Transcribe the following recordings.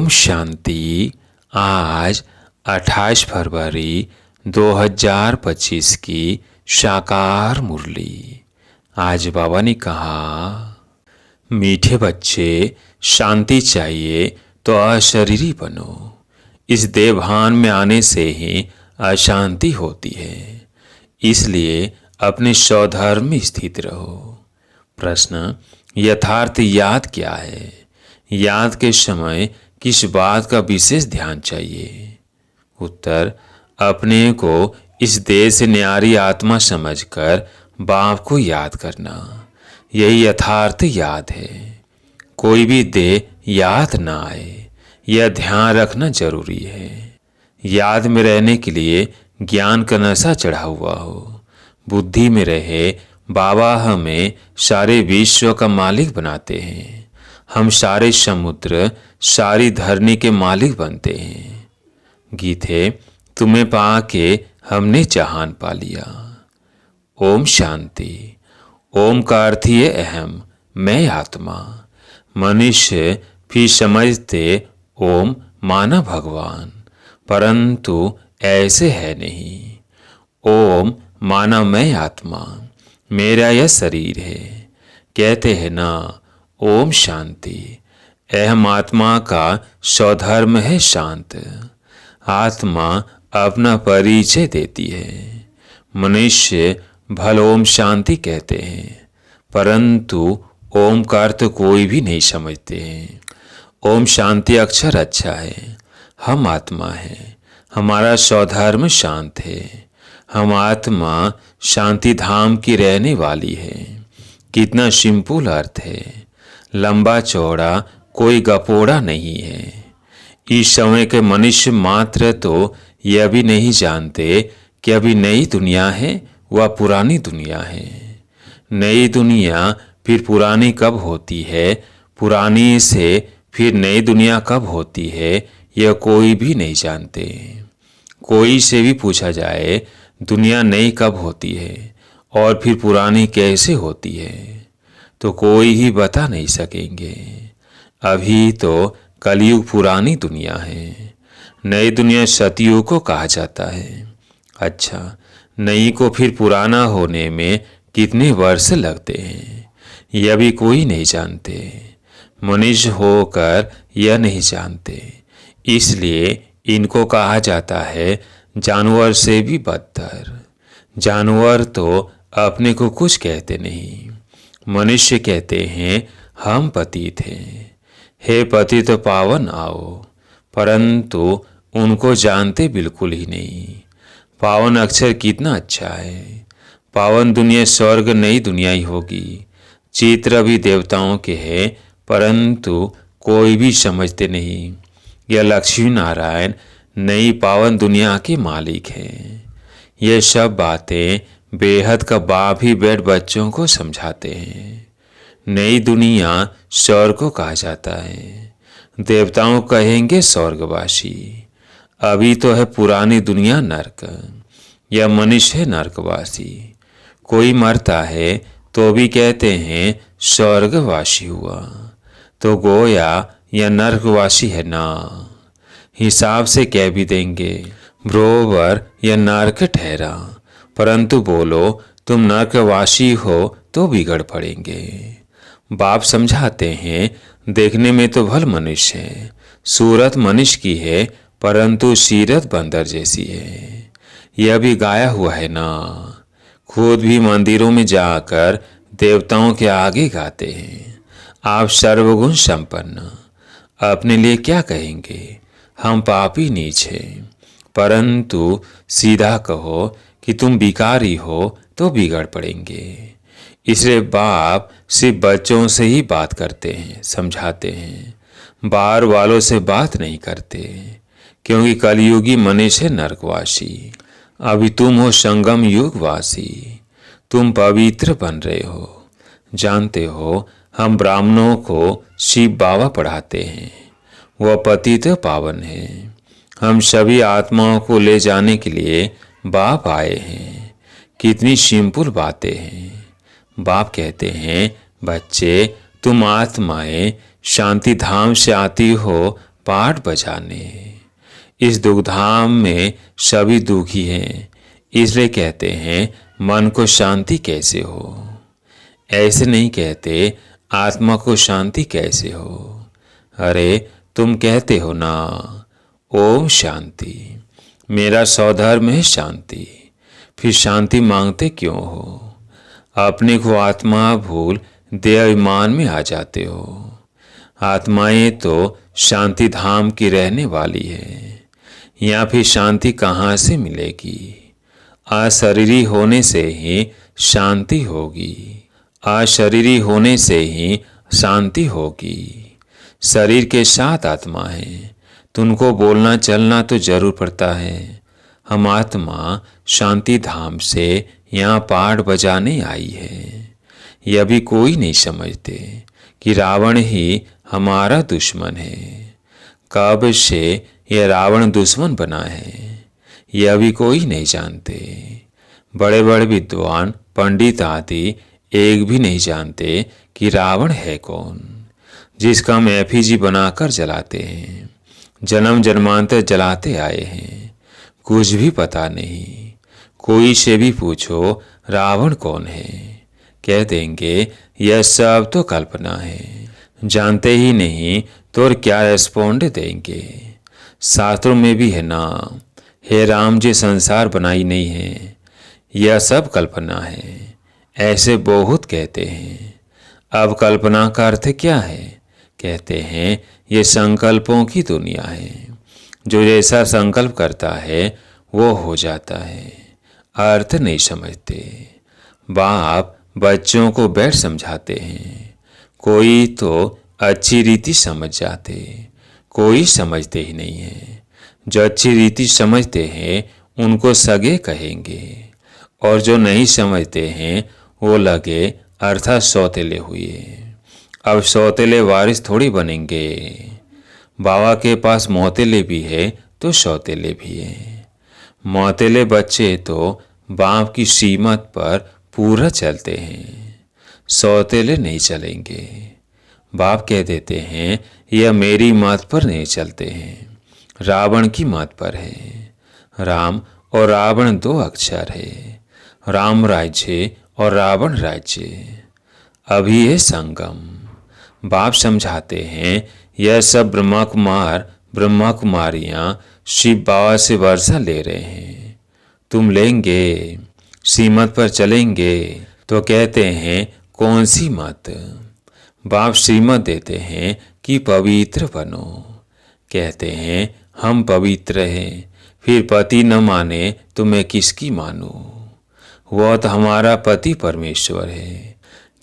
ओम शांति। आज 28 फरवरी 2025 की साकार मुरली। आज बाबा ने कहा, मीठे बच्चे, शांति चाहिए तो अशरीरी बनो। इस देवभान में आने से ही अशांति होती है, इसलिए अपने स्वधर्म में स्थित रहो। प्रश्न, यथार्थ याद क्या है? याद के समय किस बात का विशेष ध्यान चाहिए? उत्तर, अपने को इस देह से न्यारी आत्मा समझकर बाप को याद करना, यही यथार्थ याद है। कोई भी देह याद ना आए, यह ध्यान रखना जरूरी है। याद में रहने के लिए ज्ञान का नशा चढ़ा हुआ हो, बुद्धि में रहे बाबा हमें सारे विश्व का मालिक बनाते हैं। हम सारे समुद्र, सारी धरनी के मालिक बनते हैं। गीत है, तुम्हें पाके हमने जहान पा लिया। ओम शांति। ओम का अर्थ ये अहम, मैं आत्मा। मनुष्य भी समझते ओम माना भगवान, परंतु ऐसे है नहीं। ओम माना मैं आत्मा, मेरा यह शरीर है। कहते हैं ना, ओम शांति। अहम आत्मा का स्वधर्म है शांत। आत्मा अपना परिचय देती है। मनुष्य भल ओम शांति कहते हैं, परंतु ओम का अर्थ कोई भी नहीं समझते हैं। ओम शांति अक्षर अच्छा है। हम आत्मा है, हमारा स्वधर्म शांत है। हम आत्मा शांति धाम की रहने वाली है। कितना सिंपल अर्थ है, लंबा चौड़ा कोई गपोड़ा नहीं है। इस समय के मनुष्य मात्र तो यह भी नहीं जानते कि अभी नई दुनिया है व पुरानी दुनिया है। नई दुनिया फिर पुरानी कब होती है, पुरानी से फिर नई दुनिया कब होती है, यह कोई भी नहीं जानते। कोई से भी पूछा जाए दुनिया नई कब होती है और फिर पुरानी कैसे होती है, तो कोई ही बता नहीं सकेंगे। अभी तो कलयुग पुरानी दुनिया है, नई दुनिया सतयुग को कहा जाता है। अच्छा, नई को फिर पुराना होने में कितने वर्ष लगते हैं, यह भी कोई नहीं जानते। मनुष्य होकर यह नहीं जानते, इसलिए इनको कहा जाता है जानवर से भी बदतर। जानवर तो अपने को कुछ कहते नहीं, मनुष्य कहते हैं हम पतित हैं। हे पतित पावन आओ, परंतु उनको जानते बिल्कुल ही नहीं। पावन अक्षर कितना अच्छा है। पावन दुनिया स्वर्ग नई दुनिया ही होगी। चित्र भी देवताओं के हैं, परंतु कोई भी समझते नहीं। यह लक्ष्मी नारायण नई पावन दुनिया के मालिक हैं। यह सब बातें बेहद का बाप ही बैठ बच्चों को समझाते हैं। नई दुनिया स्वर्ग को कहा जाता है, देवताओं कहेंगे स्वर्गवासी। अभी तो है पुरानी दुनिया नरक, यह मनुष्य है नरकवासी। कोई मरता है तो भी कहते हैं स्वर्गवासी हुआ, तो गोया यह नरकवासी है ना। हिसाब से कह भी देंगे बरोबर यह नरक ठहरा, परंतु बोलो तुम नरकवासी हो तो बिगड़ पड़ेंगे। बाप समझाते हैं, देखने में तो भल मनुष्य है, सूरत मनुष्य की है, परंतु सीरत बंदर जैसी है। यह भी गाया हुआ है ना। खुद भी मंदिरों में जाकर देवताओं के आगे गाते हैं, आप सर्वगुण संपन्न। अपने लिए क्या कहेंगे, हम पापी नीच हैं, परंतु सीधा कहो कि तुम बिकारी हो तो बिगड़ पड़ेंगे। इसलिए बाप सिर्फ बच्चों से ही बात करते हैं, समझाते हैं, बाहर वालों से बात नहीं करते, क्योंकि कलयुगी मनुष्य नरकवासी। अभी तुम हो संगम युगवासी, तुम पवित्र बन रहे हो। जानते हो हम ब्राह्मणों को शिव बाबा पढ़ाते हैं, वह पतित पावन है। हम सभी आत्माओं को ले जाने के लिए बाप आए हैं। कितनी सिंपल बातें हैं। बाप कहते हैं, बच्चे तुम आत्माएं शांति धाम से आती हो पाट बजाने। इस दुखधाम में सभी दुखी हैं, इसलिए कहते हैं मन को शांति कैसे हो। ऐसे नहीं कहते आत्मा को शांति कैसे हो। अरे तुम कहते हो ना ओम शांति, मेरा स्वधर्म है शांति, फिर शांति मांगते क्यों हो। अपने को आत्मा भूल देह अभिमान में आ जाते हो। आत्माएं तो शांति धाम की रहने वाली है, या फिर शांति कहाँ से मिलेगी। अशरीरी होने से ही शांति होगी, अशरीरी होने से ही शांति होगी। शरीर के साथ आत्मा है, तुमको बोलना चलना तो जरूर पड़ता है। हम आत्मा शांति धाम से यहाँ पाठ बजाने आई है। यह भी कोई नहीं समझते कि रावण ही हमारा दुश्मन है। कब से यह रावण दुश्मन बना है यह भी कोई नहीं जानते। बड़े बड़े विद्वान पंडित आदि एक भी नहीं जानते कि रावण है कौन, जिसका हम एफिजी बनाकर जलाते हैं, जन्म जन्मांतर जलाते आए हैं। कुछ भी पता नहीं। कोई से भी पूछो रावण कौन है, कह देंगे यह सब तो कल्पना है। जानते ही नहीं तो और क्या रेस्पोंड देंगे। शास्त्रों में भी है ना, हे राम जी संसार बनाई नहीं है, यह सब कल्पना है। ऐसे बहुत कहते हैं। अब कल्पना का अर्थ क्या है। कहते हैं ये संकल्पों की दुनिया है, जो जैसा संकल्प करता है वो हो जाता है। अर्थ नहीं समझते। बाप बच्चों को बैठ समझाते हैं, कोई तो अच्छी रीति समझ जाते, कोई समझते ही नहीं है। जो अच्छी रीति समझते हैं उनको सगे कहेंगे, और जो नहीं समझते हैं वो लगे अर्थात सौतेले हुए। अब सौतेले वारिस थोड़ी बनेंगे। बाबा के पास मौतेले भी है तो सौतेले भी है। मौतेले बच्चे तो बाप की सीमत पर पूरा चलते हैं, सौतेले नहीं चलेंगे। बाप कह देते हैं यह मेरी मत पर नहीं चलते हैं, रावण की मत पर है। राम और रावण दो अक्षर है, राम राज्य और रावण राज्य। अभी है संगम। बाप समझाते हैं यह सब ब्रह्मा कुमारियाँ शिव बाबा से वर्षा ले रहे हैं। तुम लेंगे, सीमत पर चलेंगे तो कहते हैं कौन सी मत। बाप श्रीमत देते हैं कि पवित्र बनो। कहते हैं हम पवित्र हैं, फिर पति न माने तो मैं किसकी मानूं। वह तो हमारा पति परमेश्वर है,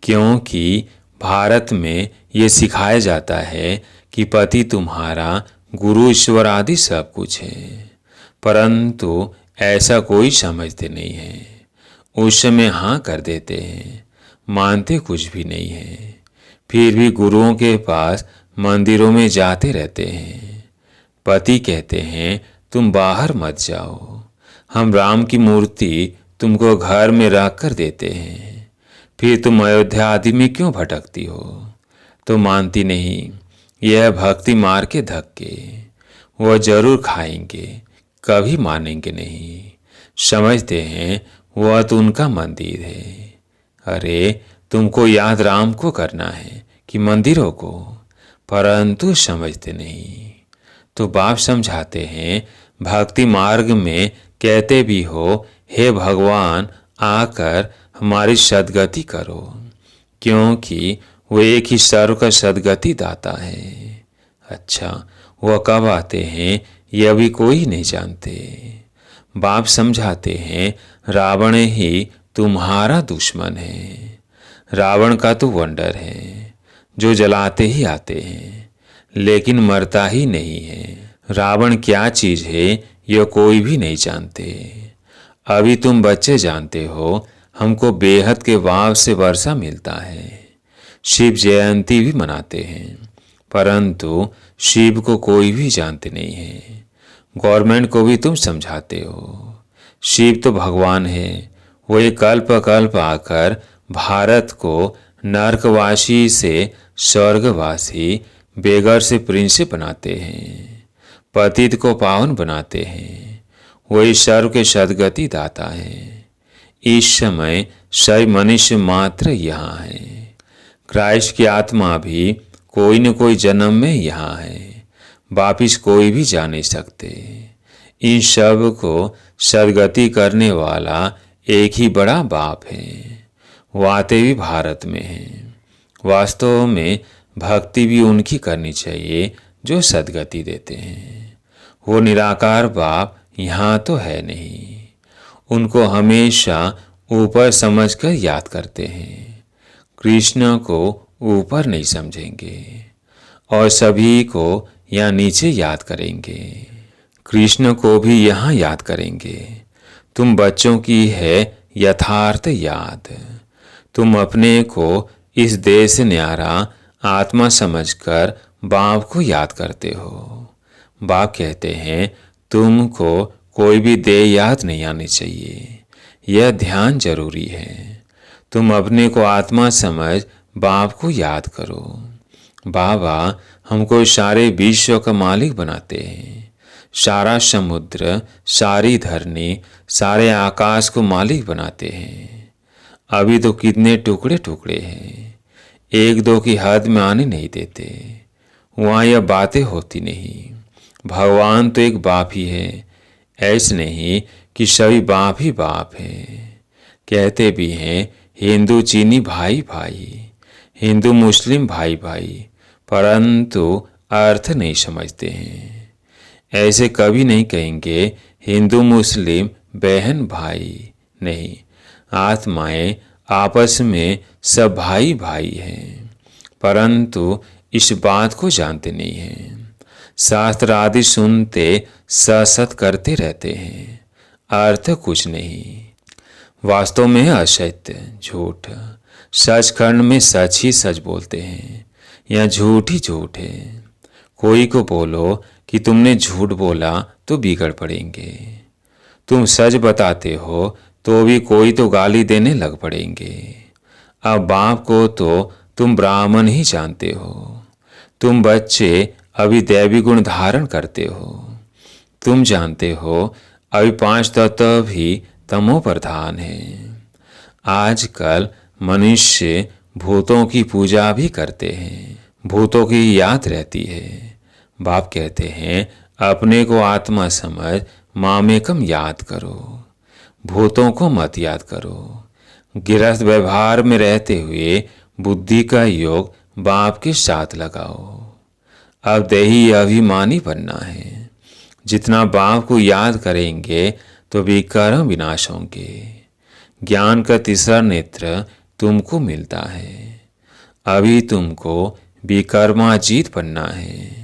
क्योंकि भारत में ये सिखाया जाता है कि पति तुम्हारा गुरु ईश्वर आदि सब कुछ है। परंतु ऐसा कोई समझते नहीं है। उस समय हाँ कर देते हैं, मानते कुछ भी नहीं है। फिर भी गुरुओं के पास मंदिरों में जाते रहते हैं। पति कहते हैं तुम बाहर मत जाओ, हम राम की मूर्ति तुमको घर में रख कर देते हैं। फिर तुम अयोध्या आदि में क्यों भटकती हो। तो मानती नहीं। यह भक्ति मार के धक्के वह जरूर खाएंगे, कभी मानेंगे नहीं। समझते हैं वह तो उनका मंदिर है। अरे तुमको याद राम को करना है कि मंदिरों को, परंतु समझते नहीं। तो बाप समझाते हैं भक्ति मार्ग में कहते भी हो हे भगवान आकर हमारी सदगति करो, क्योंकि वो एक ही सर्व का सदगति दाता है। अच्छा वह कब आते हैं यह भी कोई नहीं जानते। बाप समझाते हैं रावण ही तुम्हारा दुश्मन है। रावण का तो वंडर है, जो जलाते ही आते हैं लेकिन मरता ही नहीं है। रावण क्या चीज है यह कोई भी नहीं जानते। अभी तुम बच्चे जानते हो हमको बेहद के वाव से वर्षा मिलता है। शिव जयंती भी मनाते हैं, परंतु शिव को कोई भी जानते नहीं है। गवर्नमेंट को भी तुम समझाते हो शिव तो भगवान है। वो एक कल्प कल्प आकर भारत को नरकवासी से स्वर्गवासी बेगर से प्रिंस बनाते हैं, पतित को पावन बनाते हैं। वही सर्व के सद्गति दाता है। इस समय सही मनुष्य मात्र यहाँ है। क्राइस्ट की आत्मा भी कोई न कोई जन्म में यहाँ है, वापिस कोई भी जा नहीं सकते। इन सब को सद्गति करने वाला एक ही बड़ा बाप है। वो आते भी भारत में हैं। वास्तव में भक्ति भी उनकी करनी चाहिए जो सद्गति देते हैं। वो निराकार बाप यहाँ तो है नहीं। उनको हमेशा ऊपर समझकर याद करते हैं। कृष्ण को ऊपर नहीं समझेंगे और सभी को यहाँ नीचे याद करेंगे। कृष्ण को भी यहाँ याद करेंगे। तुम बच्चों की है यथार्थ याद। तुम अपने को इस देश न्यारा आत्मा समझकर बाप को याद करते हो। बाप कहते हैं तुमको कोई भी देह याद नहीं आनी चाहिए। यह ध्यान जरूरी है। तुम अपने को आत्मा समझ बाप को याद करो। बाबा हमको सारे विश्व का मालिक बनाते हैं। सारा समुद्र, सारी धरनी, सारे आकाश को मालिक बनाते हैं। अभी तो कितने टुकड़े टुकड़े हैं, एक दो की हद में आने नहीं देते। वहाँ यह बातें होती नहीं। भगवान तो एक बाप ही है। ऐसे नहीं कि सभी बाप ही बाप हैं। कहते भी हैं हिंदू चीनी भाई भाई, हिंदू मुस्लिम भाई भाई, परंतु अर्थ नहीं समझते हैं। ऐसे कभी नहीं कहेंगे हिंदू मुस्लिम बहन भाई, नहीं, आत्माएं आपस में सब भाई भाई हैं, परंतु इस बात को जानते नहीं हैं। शास्त्र आदि सुनते ससत करते रहते हैं, अर्थ कुछ नहीं। वास्तव में असत्य, झूठ। सचखंड में सच ही सच बोलते हैं, या झूठ ही झूठ है। कोई को बोलो कि तुमने झूठ बोला तो बिगड़ पड़ेंगे। तुम सच बताते हो तो भी कोई तो गाली देने लग पड़ेंगे। अब बाप को तो तुम ब्राह्मण ही जानते हो। तुम बच्चे अभी दैवी गुण धारण करते हो। तुम जानते हो अभी 5 तत्व भी तमो प्रधान है। आजकल मनुष्य भूतों की पूजा भी करते हैं, भूतों की याद रहती है। बाप कहते हैं अपने को आत्मा समझ मामेकम याद करो, भूतों को मत याद करो। गृहस्थ व्यवहार में रहते हुए बुद्धि का योग बाप के साथ लगाओ। अब देही अभिमानी बनना है। जितना बाप को याद करेंगे तो विकर्म विनाश होंगे। ज्ञान का तीसरा नेत्र तुमको मिलता है। अभी तुमको विकर्माजीत बनना है।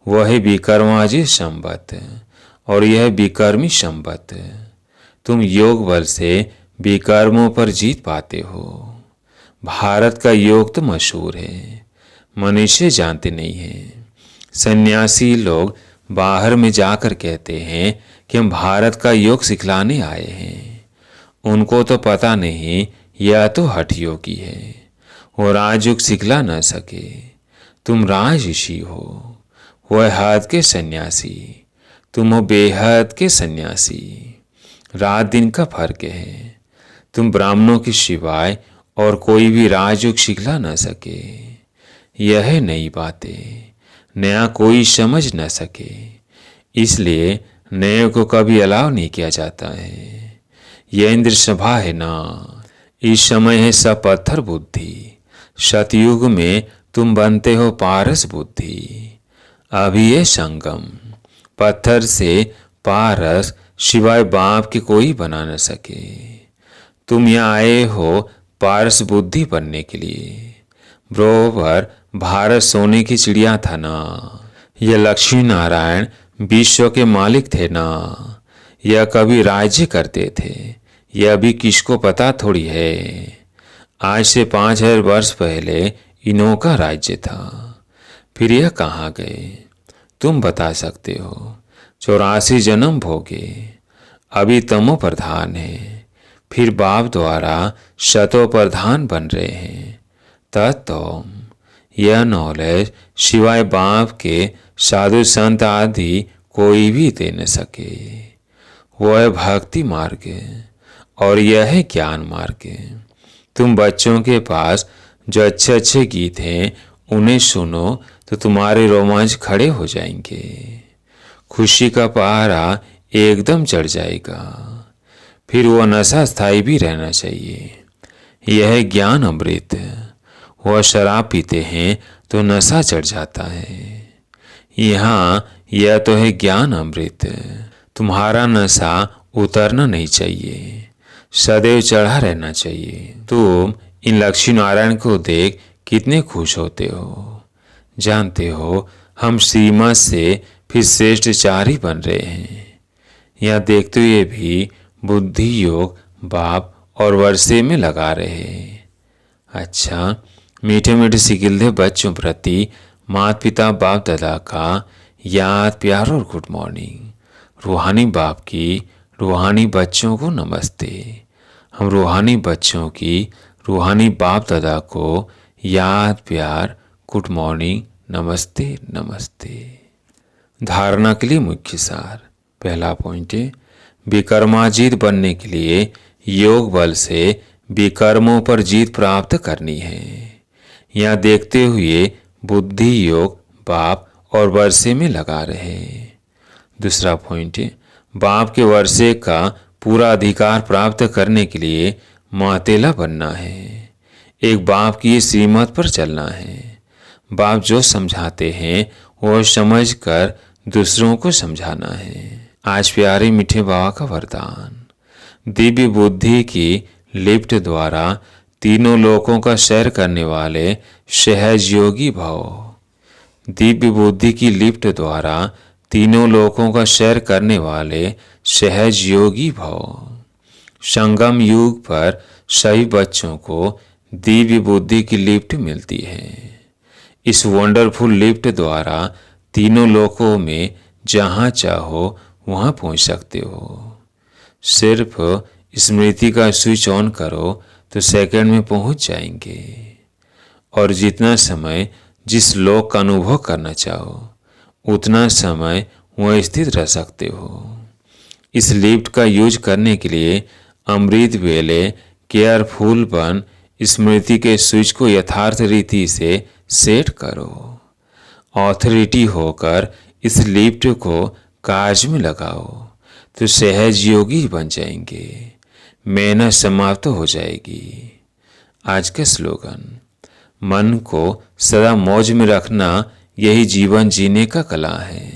वह है विकर्माजीत संवत और यह विकर्मी संवत। तुम योग बल से विकर्मों पर जीत पाते हो। भारत का योग तो मशहूर है, मनुष्य जानते नहीं हैं। सन्यासी लोग बाहर में जाकर कहते हैं कि हम भारत का योग सिखलाने आए हैं। उनको तो पता नहीं यह तो हठ योगी है, वो राजयोग सिखला न सके। तुम राज ऋषि हो, वह हद के सन्यासी, तुम हो बेहद के सन्यासी। रात दिन का फर्क है। तुम ब्राह्मणों के सिवाय और कोई भी राजयोग सिखला न सके। यह नई बातें, नया कोई समझ न सके, इसलिए नए को कभी अलाव नहीं किया जाता है। यह इंद्र सभा है ना। इस समय है सब पत्थर बुद्धि। सतयुग में तुम बनते हो पारस बुद्धि। अभी ये संगम, पत्थर से पारस सिवाय बाप के कोई बना न सके। तुम यहाँ आए हो पारस बुद्धि बनने के लिए। बरोबर भारत सोने की चिड़िया था ना। यह लक्ष्मी नारायण विश्व के मालिक थे ना। यह कभी राज्य करते थे, यह अभी किसको पता थोड़ी है। आज से 5000 वर्ष पहले इन्हों का राज्य था। फिर यह कहाँ गए तुम बता सकते हो। 84 जन्म भोगे, अभी तमो प्रधान है, फिर बाप द्वारा शतो प्रधान बन रहे हैं। तत्व यह नॉलेज सिवाय बाप के साधु संत आदि कोई भी दे न सके। वह है भक्ति मार्ग और यह है ज्ञान मार्ग। तुम बच्चों के पास जो अच्छे अच्छे गीत हैं उन्हें सुनो तो तुम्हारे रोमांच खड़े हो जाएंगे, खुशी का पहाड़ा एकदम चढ़ जाएगा। फिर वह नशा स्थायी भी रहना चाहिए। यह है ज्ञान अमृत। वह शराब पीते हैं तो नशा चढ़ जाता है। यहाँ यह तो है ज्ञान अमृत। तुम्हारा नशा उतरना नहीं चाहिए, सदैव चढ़ा रहना चाहिए। तुम इन लक्ष्मी नारायण को देख कितने खुश होते हो। जानते हो हम श्रीमत से फिर श्रेष्ठ चारी बन रहे हैं। यह देखते हुए भी बुद्धि योग बाप और वर्षे में लगा रहे। अच्छा, मीठे मीठे सिकिलते बच्चों प्रति माता पिता बाप दादा का याद प्यार और गुड मॉर्निंग। रूहानी बाप की रूहानी बच्चों को नमस्ते। हम रूहानी बच्चों की रूहानी बाप दादा को याद प्यार गुड मॉर्निंग नमस्ते नमस्ते। धारणा के लिए मुख्य सार। पहला पॉइंट है, विकर्माजीत बनने के लिए योग बल से विकर्मों पर जीत प्राप्त करनी है। यहाँ देखते हुए बुद्धि योग बाप और वर्षे में लगा रहे। दूसरा पॉइंट है, बाप के वर्षे का पूरा अधिकार प्राप्त करने के लिए मातेला बनना है। एक बाप की श्रीमत पर चलना है। बाप जो समझाते हैं वो समझकर दूसरों को समझाना है। आज प्यारे मीठे बाबा का वरदान। दिव्य बुद्धि की लिफ्ट द्वारा तीनों लोकों का सैर करने वाले सहज योगी भव। दिव्य बुद्धि की लिफ्ट द्वारा तीनों लोकों का सैर करने वाले सहज योगी भव। संगम युग पर सभी बच्चों को दिव्य बुद्धि की लिफ्ट मिलती है। इस वंडरफुल लिफ्ट द्वारा तीनों लोकों में जहाँ चाहो वहाँ पहुँच सकते हो। सिर्फ स्मृति का स्विच ऑन करो तो सेकंड में पहुँच जाएंगे और जितना समय जिस लोक का अनुभव करना चाहो उतना समय वहाँ स्थित रह सकते हो। इस लिफ्ट का यूज करने के लिए अमृत वेले केयरफुल बन स्मृति के स्विच को यथार्थ रीति से सेट करो। ऑथोरिटी होकर इस लिफ्ट को कार्य में लगाओ तो सहज योगी बन जाएंगे। मेहनत समाप्त हो जाएगी। आज का स्लोगन, मन को सदा मौज में रखना यही जीवन जीने का कला है।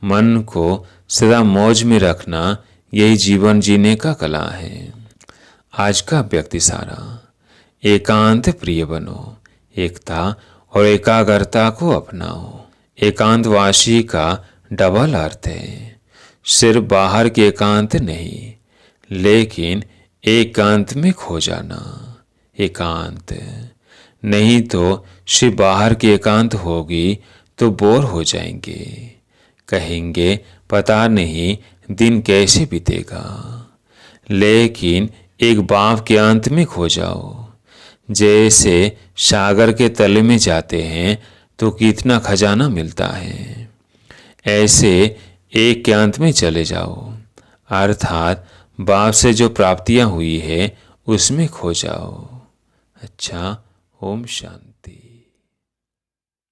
मन को सदा मौज में रखना यही जीवन जीने का कला है। आज का व्यक्ति सारा, एकांत प्रिय बनो, एकता और एकाग्रता को अपनाओ। एकांतवासी का डबल अर्थ है, सिर्फ बाहर के एकांत नहीं लेकिन एकांत में खो जाना। एकांत नहीं तो सिर्फ बाहर की एकांत होगी तो बोर हो जाएंगे, कहेंगे पता नहीं दिन कैसे बीतेगा। लेकिन एक बाप के अंत में खो जाओ। जैसे सागर के तले में जाते हैं तो कितना खजाना मिलता है, ऐसे एक के अंत में चले जाओ, अर्थात बाप से जो प्राप्तियां हुई है उसमें खो जाओ। अच्छा, ओम शांति।